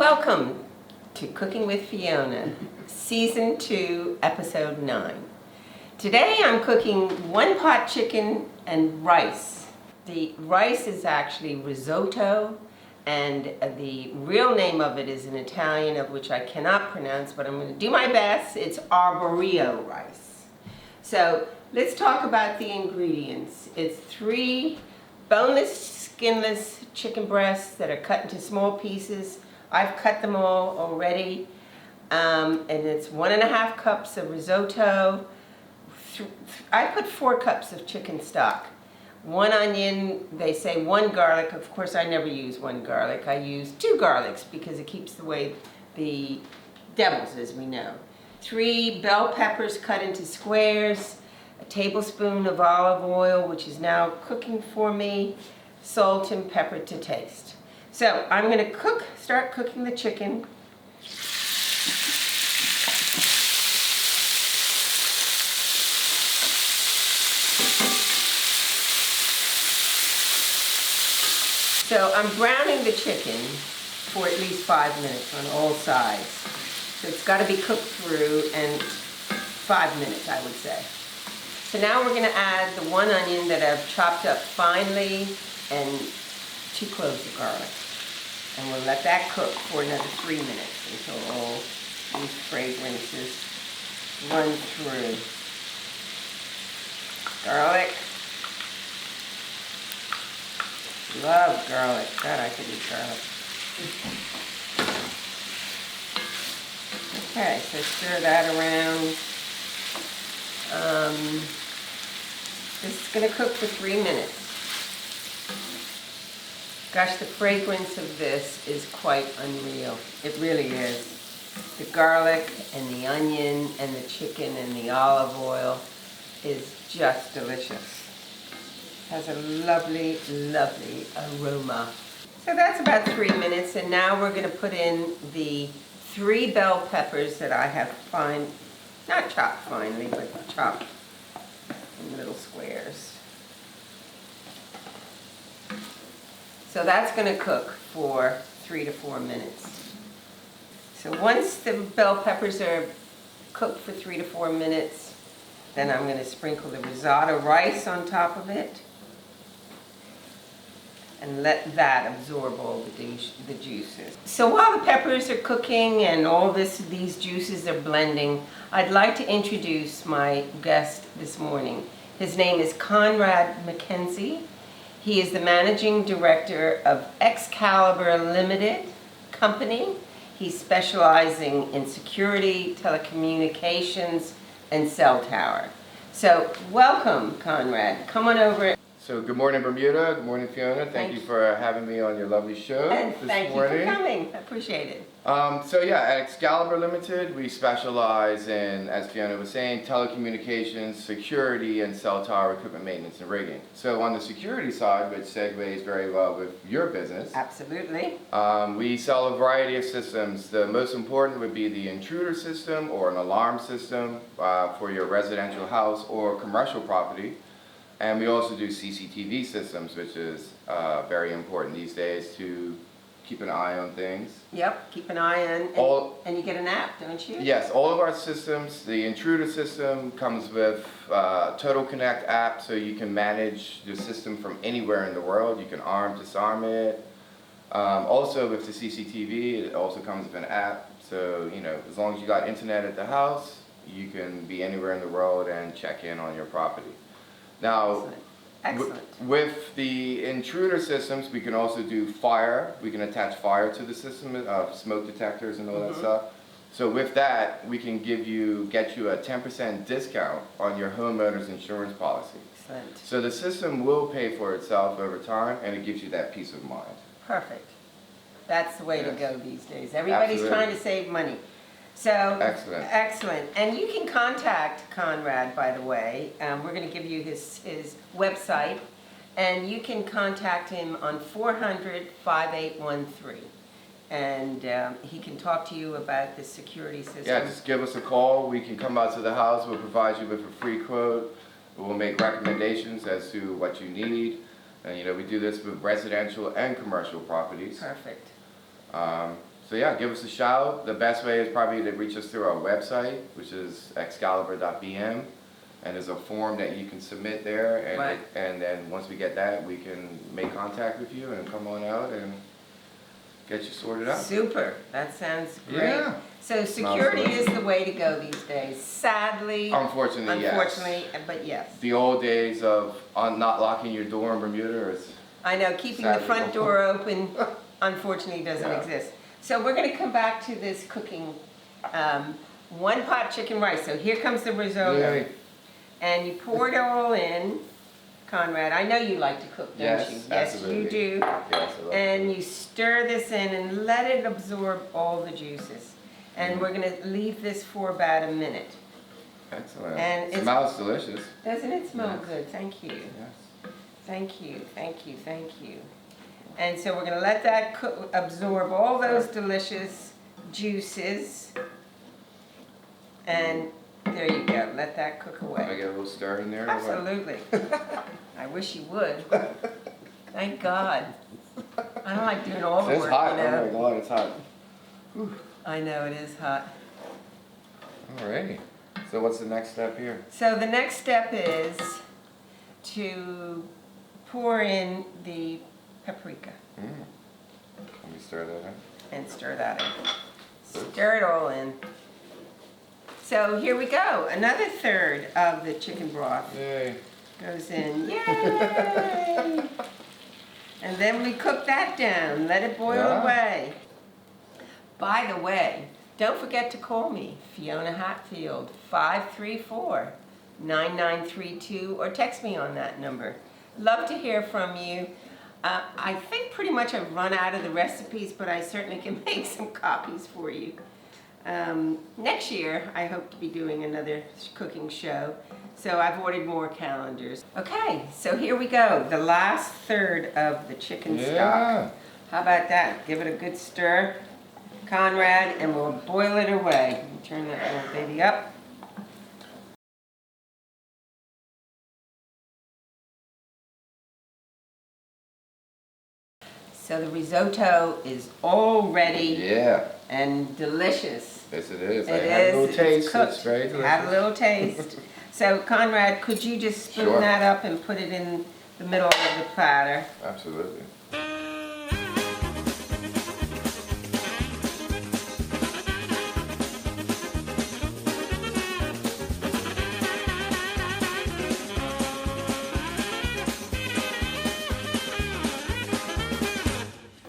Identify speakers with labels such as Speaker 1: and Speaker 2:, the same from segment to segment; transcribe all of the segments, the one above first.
Speaker 1: Welcome to Cooking with Fiona, Season 2, Episode 9. Today I'm cooking one pot chicken and rice. The rice is actually risotto, and the real name of it is in Italian, of which I cannot pronounce, but I'm going to do my best. It's arborio rice. So let's talk about the ingredients. It's 3 boneless, skinless chicken breasts that are cut into small pieces. I've cut them all already, and it's 1.5 cups of risotto. I put 4 cups of chicken stock, 1 onion, they say 1 garlic. Of course, I never use 1 garlic. I use 2 garlics because it keeps away the devils, as we know. 3 bell peppers cut into squares, a tablespoon of olive oil, which is now cooking for me, salt and pepper to taste. So I'm going to start cooking the chicken. So I'm browning the chicken for at least 5 minutes on all sides. So it's got to be cooked through in 5 minutes, I would say. So now we're going to add the 1 onion that I've chopped up finely and 2 cloves of garlic. And we'll let that cook for another 3 minutes until all these fragrances run through. Garlic. Love garlic. God, I could eat garlic. Okay, so stir that around. This is going to cook for 3 minutes. Gosh, the fragrance of this is quite unreal. It really is. The garlic and the onion and the chicken and the olive oil is just delicious. It has a lovely, lovely aroma. So that's about 3 minutes, and now we're going to put in the 3 bell peppers that I have not chopped finely, but chopped in little squares. So that's going to cook for 3 to 4 minutes. So once the bell peppers are cooked for 3 to 4 minutes, then I'm going to sprinkle the risotto rice on top of it and let that absorb all the juices. So while the peppers are cooking and all these juices are blending, I'd like to introduce my guest this morning. His name is Conrad McKenzie. He is the managing director of Excalibur Limited Company. He's specializing in security, telecommunications, and cell tower. So welcome, Conrad. Come on over.
Speaker 2: So good morning, Bermuda. Good morning, Fiona. Thank you for having me on your lovely show
Speaker 1: and
Speaker 2: this
Speaker 1: thank
Speaker 2: morning.
Speaker 1: You for coming. I appreciate it.
Speaker 2: So yeah, at Excalibur Limited, we specialize in, as Fiona was saying, telecommunications, security, and cell tower equipment maintenance and rigging. So on the security side, which segues very well with your business.
Speaker 1: Absolutely.
Speaker 2: We sell a variety of systems. The most important would be the intruder system or an alarm system for your residential house or commercial property. And we also do CCTV systems, which is very important these days to keep an eye on things.
Speaker 1: Yep, keep an eye on, and you get an app, don't you?
Speaker 2: Yes, all of our systems, the intruder system comes with Total Connect app, so you can manage your system from anywhere in the world. You can arm, disarm it. Also with the CCTV, it also comes with an app, so as long as you got internet at the house, you can be anywhere in the world and check in on your property. Now,
Speaker 1: Excellent.
Speaker 2: With the intruder systems, we can also do fire. We can attach fire to the system, smoke detectors and all that stuff. So with that, we can get you a 10% discount on your homeowner's insurance policy.
Speaker 1: Excellent.
Speaker 2: So the system will pay for itself over time, and it gives you that peace of mind.
Speaker 1: Perfect. That's the way to go these days. Everybody's
Speaker 2: Absolutely.
Speaker 1: trying to save money. So
Speaker 2: Excellent.
Speaker 1: And you can contact Conrad, by the way. We're going to give you his website, and you can contact him on 400-5813. And he can talk to you about the security system.
Speaker 2: Yeah, just give us a call. We can come out to the house. We'll provide you with a free quote. We'll make recommendations as to what you need. And we do this with residential and commercial properties.
Speaker 1: Perfect.
Speaker 2: So yeah, give us a shout. The best way is probably to reach us through our website, which is excalibur.bm. And there's a form that you can submit there, and,
Speaker 1: Right.
Speaker 2: and then once we get that, we can make contact with you and come on out and get you sorted out.
Speaker 1: Super, that sounds great.
Speaker 2: Yeah.
Speaker 1: So security is the way to go these days, sadly.
Speaker 2: Unfortunately, yes.
Speaker 1: Unfortunately, but yes.
Speaker 2: The old days of not locking your door in Bermuda is...
Speaker 1: I know, keeping the
Speaker 2: Sadly.
Speaker 1: front door open unfortunately doesn't
Speaker 2: Yeah.
Speaker 1: exist. So we're gonna come back to this cooking, one pot chicken rice. So here comes the risotto.
Speaker 2: Yay.
Speaker 1: And you pour it all in. Conrad, I know you like to cook, don't
Speaker 2: Yes,
Speaker 1: you?
Speaker 2: absolutely.
Speaker 1: Yes, you do.
Speaker 2: Yes, I love
Speaker 1: And you stir this in and let it absorb all the juices. And we're gonna leave this for about a minute.
Speaker 2: Excellent.
Speaker 1: And
Speaker 2: It smells delicious.
Speaker 1: Doesn't it smell
Speaker 2: Yes.
Speaker 1: good? Thank you.
Speaker 2: Yes.
Speaker 1: Thank you, thank you, thank you. And so we're gonna let that cook, absorb all those delicious juices. And there you go, let that cook
Speaker 2: Can I
Speaker 1: away.
Speaker 2: get a little stir in there? or what?
Speaker 1: Absolutely. I wish you would. Thank God. I don't like doing all the
Speaker 2: It's
Speaker 1: work,
Speaker 2: hot.
Speaker 1: you
Speaker 2: Oh
Speaker 1: know.
Speaker 2: my God, it's hot.
Speaker 1: I know, it is hot.
Speaker 2: Alrighty. So what's the next step here?
Speaker 1: So the next step is to pour in the paprika
Speaker 2: Let me stir that in.
Speaker 1: and stir that in. Stir it all in. So here we go. Another third of the chicken broth
Speaker 2: Yay.
Speaker 1: goes in. Yay! And then we cook that down. Let it boil
Speaker 2: Yeah.
Speaker 1: away. By the way, don't forget to call me, Fiona Hatfield, 534-9932, or text me on that number. Love to hear from you. I think pretty much I've run out of the recipes, but I certainly can make some copies for you. Next year, I hope to be doing another cooking show, so I've ordered more calendars. Okay, so here we go, the last third of the chicken stock.
Speaker 2: Yeah.
Speaker 1: How about that? Give it a good stir, Conrad, and we'll boil it away. Turn that little baby up. So the risotto is all ready
Speaker 2: Yeah.
Speaker 1: and delicious.
Speaker 2: Yes, it is.
Speaker 1: It
Speaker 2: I had a little
Speaker 1: is.
Speaker 2: taste.
Speaker 1: It's cooked.
Speaker 2: It's very delicious.
Speaker 1: Have a little taste. So Conrad, could you just spoon
Speaker 2: Sure.
Speaker 1: that up and put it in the middle of the platter?
Speaker 2: Absolutely.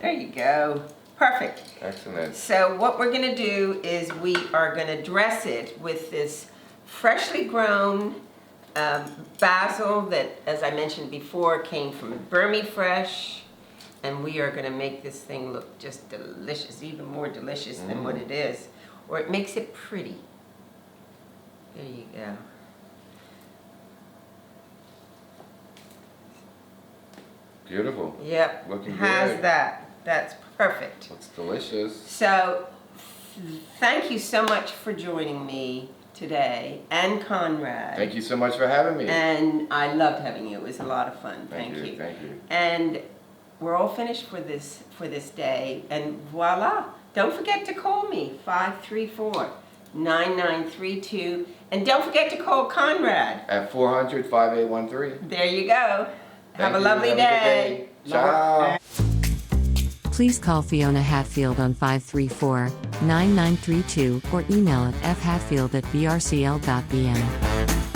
Speaker 1: There you go. Perfect.
Speaker 2: Excellent.
Speaker 1: So what we're gonna do is we are gonna dress it with this freshly grown basil that, as I mentioned before, came from Burmy Fresh. And we are gonna make this thing look just delicious, even more delicious than what it is. Or it makes it pretty. There you go.
Speaker 2: Beautiful.
Speaker 1: Yep.
Speaker 2: Looking
Speaker 1: Has
Speaker 2: good.
Speaker 1: that. That's perfect.
Speaker 2: Looks delicious.
Speaker 1: So, thank you so much for joining me today, and Conrad.
Speaker 2: Thank you so much for having me.
Speaker 1: And I loved having you. It was a lot of fun. Thank you.
Speaker 2: Thank you.
Speaker 1: And we're all finished for this day. And voila! Don't forget to call me 534-9932, and don't forget to call Conrad.
Speaker 2: At 400-5813.
Speaker 1: There you go. Have a
Speaker 2: Thank you.
Speaker 1: lovely
Speaker 2: Have a
Speaker 1: day.
Speaker 2: good day. Ciao.
Speaker 3: Please call Fiona Hatfield on 534-9932 or email at fhatfield@brcl.bm.